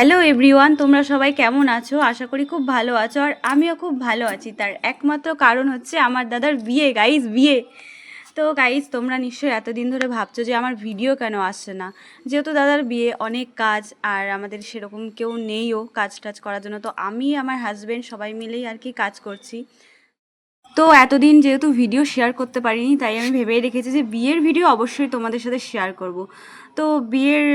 Hello everyone, তোমরা সবাই কেমন আছো? আশা করি খুব ভালো আছো। আর আমিও খুব ভালো আছি। তার একমাত্র কারণ হচ্ছে আমার দাদার বিয়ে, গাইস, বিয়ে। তো গাইস, তোমরা নিশ্চয়ই এতদিন ধরে ভাবছো যে আমার ভিডিও কেন আসছে না। যেহেতু দাদার বিয়ে, অনেক কাজ, আর আমাদের সেরকম কেউ নেইও কাজ টাজ করার জন্য। তো আমি, আমার হাজব্যান্ড সবাই মিলেই আর কি কাজ করছি। তো এতদিন যেহেতু ভিডিও শেয়ার করতে পারিনি, তাই আমি ভেবেই রেখেছি যে বিয়ের ভিডিও অবশ্যই তোমাদের সাথে শেয়ার করব। তো বিয়ের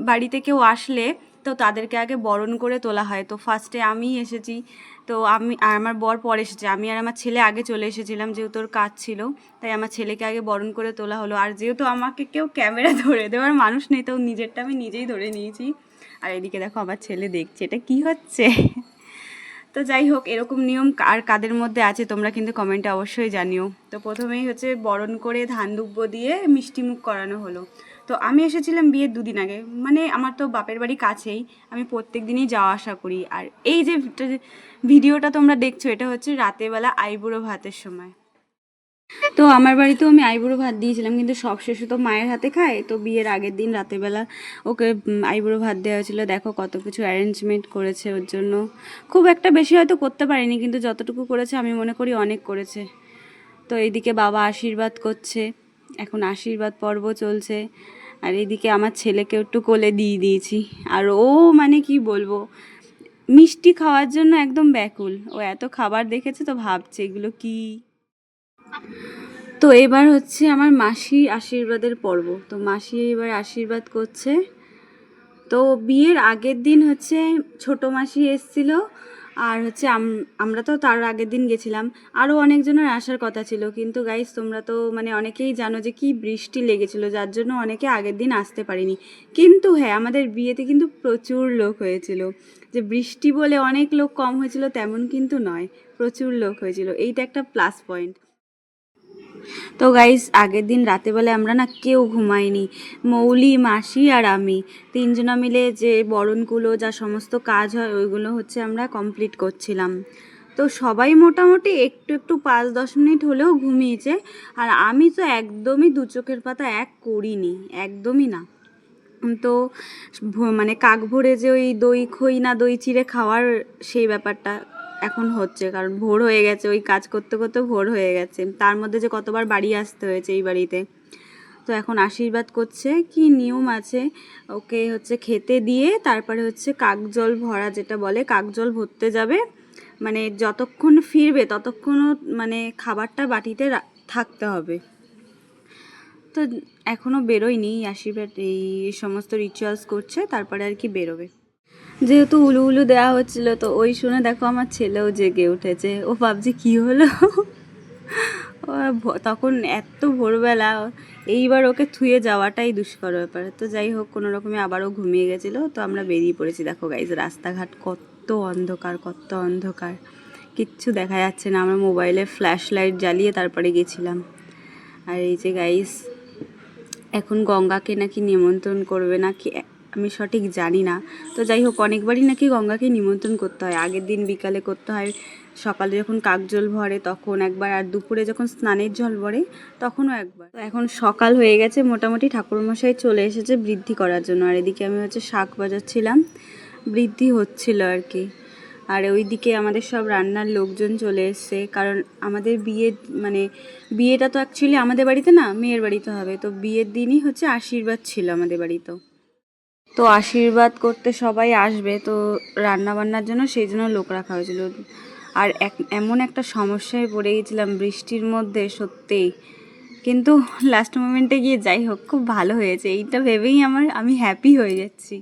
বাড়িতে কেউ আসলে তো তাদেরকে আগে বরণ করে তোলা হয়। তো ফার্স্টে আমি এসেছি, তো আমি আর আমার বর পরে এসেছে। আমি আর আমার ছেলে আগে চলে এসেছিলাম, যেহেতু ওর কাজ ছিল, তাই আমার ছেলেকে আগে বরণ করে তোলা হলো। আর যেহেতু আমাকে কেউ ক্যামেরা ধরে দেওয়ার মানুষ নেই, তো নিজেরটা আমি নিজেই ধরে নিয়েছি। আর এদিকে দেখো আমার ছেলে দেখছে এটা কি হচ্ছে। তো যাই হোক, এরকম নিয়ম আর কাদের মধ্যে আছে তোমরা কিন্তু কমেন্টে অবশ্যই জানিও। তো প্রথমেই হচ্ছে বরণ করে ধান দুব্ব দিয়ে মিষ্টি মুখ করানো হলো। তো আমি এসেছিলাম বিয়ের দুদিন আগে, মানে আমার তো বাপের বাড়ি কাছেই, আমি প্রত্যেক দিনই যাওয়া আসা করি। আর এই যে ভিডিওটা তোমরা দেখছো, এটা হচ্ছে রাতেরবেলা আইবুড়ো ভাতের সময়। তো আমার বাড়িতেও আমি আইবুড়ো ভাত দিয়েছিলাম, কিন্তু সব শেষে তো মায়ের হাতে খায়। তো বিয়ের আগের দিন রাতেরবেলা ওকে আইবুড়ো ভাত দেওয়া হয়েছিল। দেখো কত কিছু অ্যারেঞ্জমেন্ট করেছে ওর জন্য। খুব একটা বেশি হয়তো করতে পারিনি, কিন্তু যতটুকু করেছে আমি মনে করি অনেক করেছে। তো এইদিকে বাবা আশীর্বাদ করছে, এখন আশীর্বাদ পর্ব চলছে। আর এইদিকে আমার ছেলেকে একটু কোলে দিয়ে দিয়েছি। আর ও মানে কি বলবো, মিষ্টি খাওয়ার জন্য একদম ব্যাকুল। ও এত খাবার দেখেছে, তো ভাবছে এগুলো কি। তো এবার হচ্ছে আমার মাসি আশীর্বাদের পর্ব। তো মাসি এবার আশীর্বাদ করছে। তো বিয়ের আগের দিন হচ্ছে ছোটো মাসি এসেছিলো। আর হচ্ছে আমরা তো তার আগের দিন গেছিলাম। আরও অনেকজনের আসার কথা ছিল, কিন্তু গাইস তোমরা তো মানে অনেকেই জানো যে কি বৃষ্টি লেগেছিলো, যার জন্য অনেকে আগের দিন আসতে পারিনি। কিন্তু হ্যাঁ, আমাদের বিয়েতে কিন্তু প্রচুর লোক হয়েছিল। যে বৃষ্টি বলে অনেক লোক কম হয়েছিল তেমন কিন্তু নয়, প্রচুর লোক হয়েছিল। এইটা একটা প্লাস পয়েন্ট। তো গাইস, আগের দিন রাতেবেলা আমরা না কেউ ঘুমাইনি। মৌলি, মাসি আর আমি তিনজনা মিলে যে বরণগুলো, যা সমস্ত কাজ হয় ওইগুলো হচ্ছে আমরা কমপ্লিট করছিলাম। তো সবাই মোটামুটি একটু একটু 5-10 মিনিট হলেও ঘুমিয়েছে। আর আমি তো একদমই দু চোখের পাতা এক করিনি, একদমই না। তো মানে কাক ভোরে যে ওই দই খই না দই চিড়ে খাওয়ার সেই ব্যাপারটা এখন হচ্ছে, কারণ ভোর হয়ে গেছে, ওই কাজ করতে করতে ভোর হয়ে গেছে। তার মধ্যে যে কতবার বাড়ি আসতে হয়েছে এই বাড়িতে। তো এখন আশীর্বাদ করছে, কি নিয়ম আছে, ওকে হচ্ছে খেতে দিয়ে তারপরে হচ্ছে কাক জল ভরা, যেটা বলে কাক জল ভরতে যাবে। মানে যতক্ষণ ফিরবে ততক্ষণও মানে খাবারটা বাটিতে থাকতে হবে। তো এখনও বেরোয়নি, আশীর্বাদ এই সমস্ত রিচুয়ালস করছে, তারপরে আর কি বেরোবে। যেহেতু উলু উলু দেওয়া হচ্ছিল, তো ওই শুনে দেখো আমার ছেলেও জেগে উঠেছে। ও ভাবছে কি হলো। তখন এত ভোরবেলা, এইবার ওকে থুয়ে যাওয়াটাই দুষ্কর ব্যাপার। তো যাই হোক, কোনো রকমে আবারও ঘুমিয়ে গেছিলো। তো আমরা বেরিয়ে পড়েছি। দেখো গাইজ, রাস্তাঘাট কত অন্ধকার, কত অন্ধকার, কিচ্ছু দেখা যাচ্ছে না। আমরা মোবাইলে ফ্ল্যাশ লাইট জ্বালিয়ে তারপরে গেছিলাম। আর এই যে গাইজ, এখন গঙ্গাকে নাকি নিমন্ত্রণ করবে নাকি আমি সঠিক জানি না। তো যাই হোক, অনেকবারই নাকি গঙ্গাকে নিমন্ত্রণ করতে হয়। আগের দিন বিকালে করতে হয়, সকালে যখন কাকজল ভরে তখন একবার, আর দুপুরে যখন স্নানের জল ভরে তখনও একবার। তো এখন সকাল হয়ে গেছে, মোটামুটি ঠাকুরমশাই চলে এসেছে বৃদ্ধি করার জন্য। আর এদিকে আমি হচ্ছে শাক বাজাচ্ছিলাম, বৃদ্ধি হচ্ছিল আর কি। আর ওইদিকে আমাদের সব রান্নার লোকজন চলে এসছে, কারণ আমাদের মানে বিয়েটা তো অ্যাকচুয়ালি আমাদের বাড়িতে না, মেয়ের বাড়িতে হবে। তো বিয়ের দিনই হচ্ছে আশীর্বাদ ছিল আমাদের বাড়িতেও। তো আশীর্বাদ করতে সবাই আসবে, তো রান্না বান্নার জন্য সেই জন্য লোক রাখা হয়েছিল। আর এমন একটা সমস্যায় পড়ে গেছিলাম বৃষ্টির মধ্যে, সত্যিই। কিন্তু লাস্ট মোমেন্টে গিয়ে যাই হোক, খুব ভালো হয়েছে, এইটা ভেবেই আমি হ্যাপি হয়ে যাচ্ছি।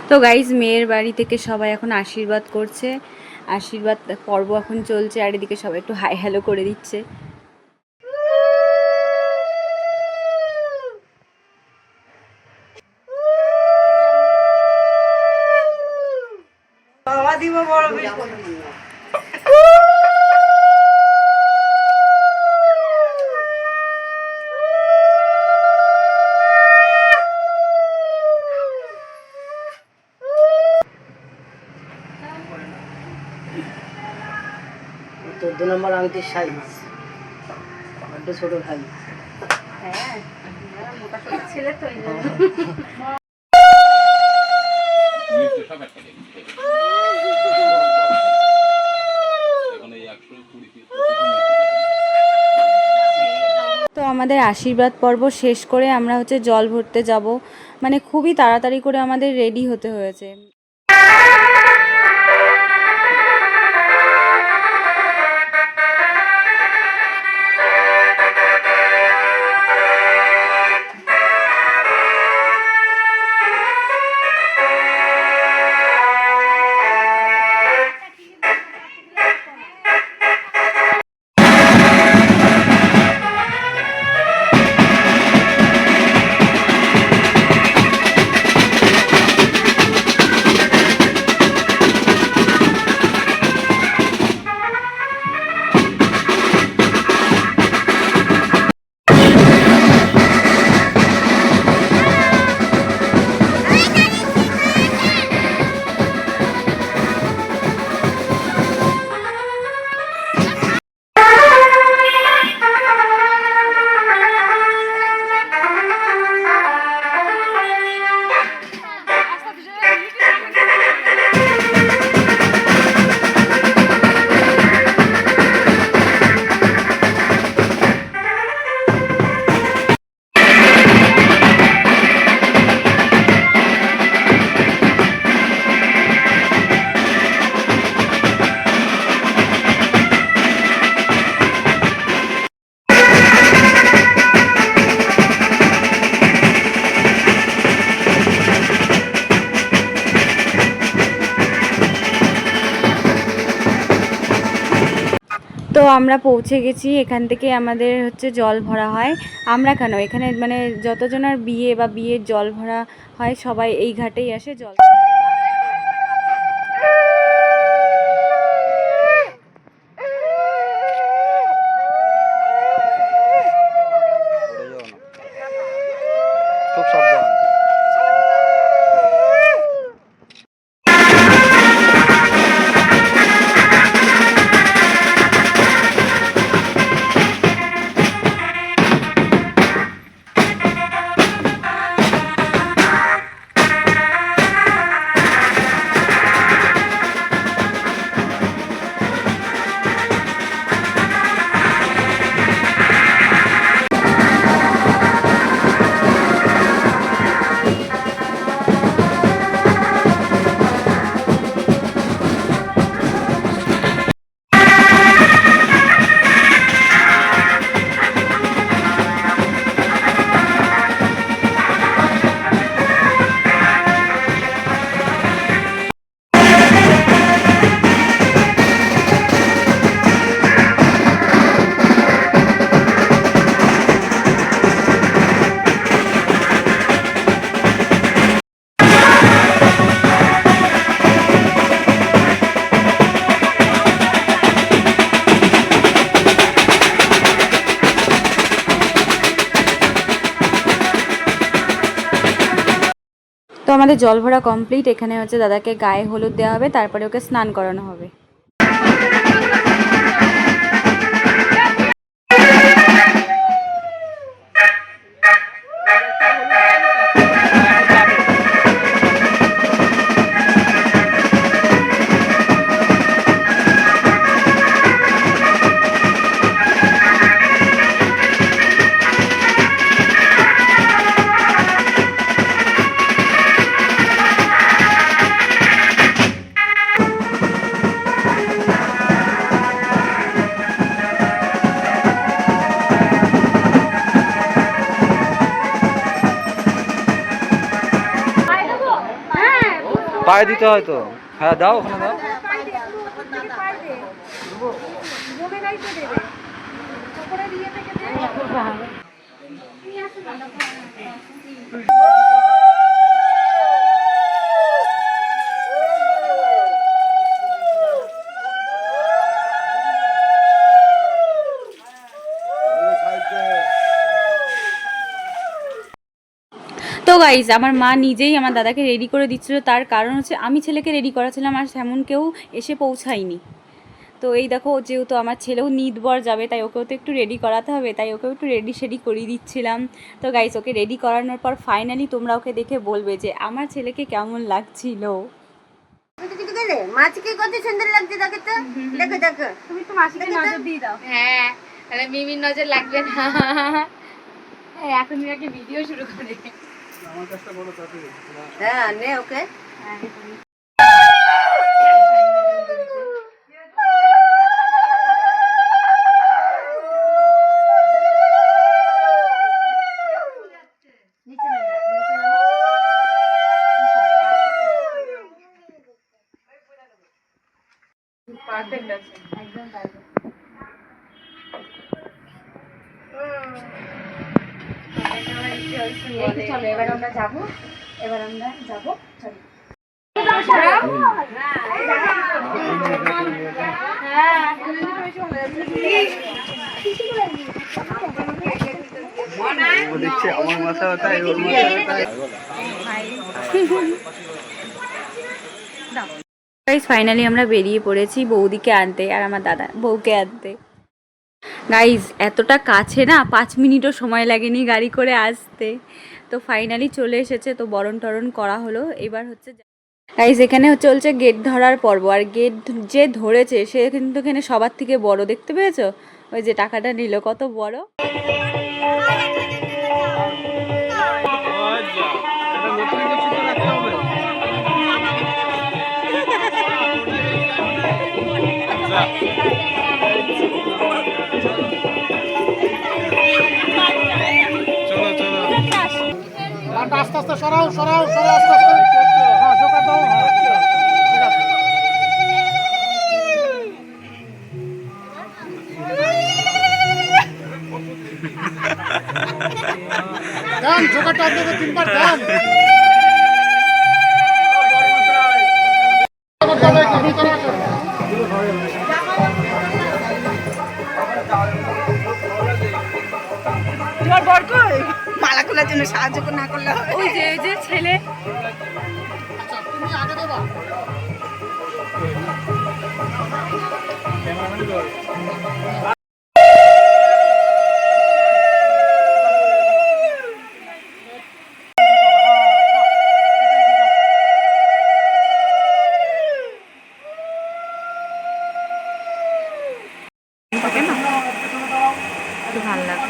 তো গাইজ, মেয়ের বাড়ি থেকে সবাই এখন আশীর্বাদ করছে, আশীর্বাদ পর্ব এখন চলছে। আর এদিকে সবাই একটু হাই হ্যালো করে দিচ্ছে। 2 নম্বর আংটির সাইজ, বড্ড ছোট ভাই। হ্যাঁ, মোটা সোটা ছেলে তো এই জন্য। তো আমাদের আশীর্বাদ পর্ব শেষ করে আমরা হচ্ছে জল ভরতে যাব, মানে খুবই তাড়াতাড়ি করে আমাদের রেডি হতে হয়েছে। তো আমরা পৌঁছে গেছি, এখান থেকে আমাদের হচ্ছে জল ভরা হয়। আমরা কেন, এখানে মানে যতজনের বিয়ে বা বিয়ের জল ভরা হয় সবাই এই ঘাটেই আসে জল। খুব সাবধান। তো আমাদের জল ভরা কমপ্লিট। এখানে হচ্ছে দাদাকে গায়ে হলুদ দেওয়া হবে, তারপরে ওকে স্নান করানো হবে। পায়ে দিতে হয় তো। হ্যাঁ দাও, ওখানে দাও। তো গাইজ, আমার মা নিজেই আমার দাদাকে রেডি করে দিচ্ছিল। তার কারণ হচ্ছে আমি ছেলেকে রেডি করাছিলাম আর তেমন কেউ এসে পৌঁছায়নি। তো এই দেখো, যেহেতু আমার ছেলেও নিদবর যাবে, তাই ওকেও তো একটু রেডি করাতে হবে, তাই ওকেও একটু রেডি শেডি করিয়ে দিচ্ছিলাম। তো গাইস, ওকে রেডি করানোর পর ফাইনালি তোমরা ওকে দেখে বলবে যে আমার ছেলেকে কেমন লাগছিল। মাছকে কত সুন্দর লাগছে, দেখো তো, দেখো দেখো। তুমি তো মাসিকে নজর দিয়ে দাও। হ্যাঁ, তাহলে মিমির নজর লাগবে না। এখন আগে ভিডিও শুরু করে। হ্যাঁ, নে ওকে। পারফেক্ট আছে, একদম পারফেক্ট। চলো এবার আমরা যাবো, চলো। দেখছি আমার মাথা ব্যথা, ওর মাথা ব্যথা। গাইস, ফাইনালি আমরা বেরিয়ে পড়েছি বৌদিকে আনতে আর আমার দাদা বউকে আনতে। গাইস, এতটা কাছে না, 5 মিনিটও সময় লাগেনি গাড়ি করে আসতে। তো ফাইনালি চলে এসেছে, তো বরণ টরণ করা হলো। এবার হচ্ছে গাইস, এখানে চলছে গেট ধরার পর্ব, আর গেট যে ধরেছে সে কিন্তু এখানে সবার থেকে বড়, দেখতে পেয়েছো? ওই যে টাকাটা নিল, কত বড়। আস্তে আস্তে সরাও আস্তে আস্তে। হ্যাঁ, জোকার দাও। হ্যাঁ, ঠিক আছে। দেন, জোকারটা আপনাদের 3 বার দেন। তোমার বর কই? মালা খোলার জন্য সাহায্য না করলে হবে। ওই যে ছেলে। আচ্ছা, তুমি আগে দেবা। একটু ভালো লাগছে।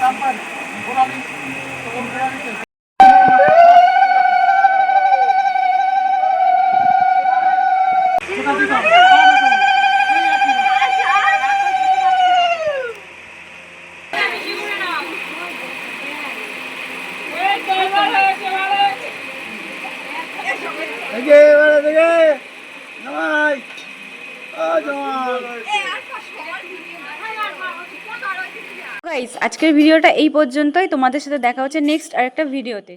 গাইস, আজকের ভিডিওটা এই পর্যন্তই। তোমাদের সাথে দেখা হচ্ছে নেক্সট আরেকটা ভিডিওতে।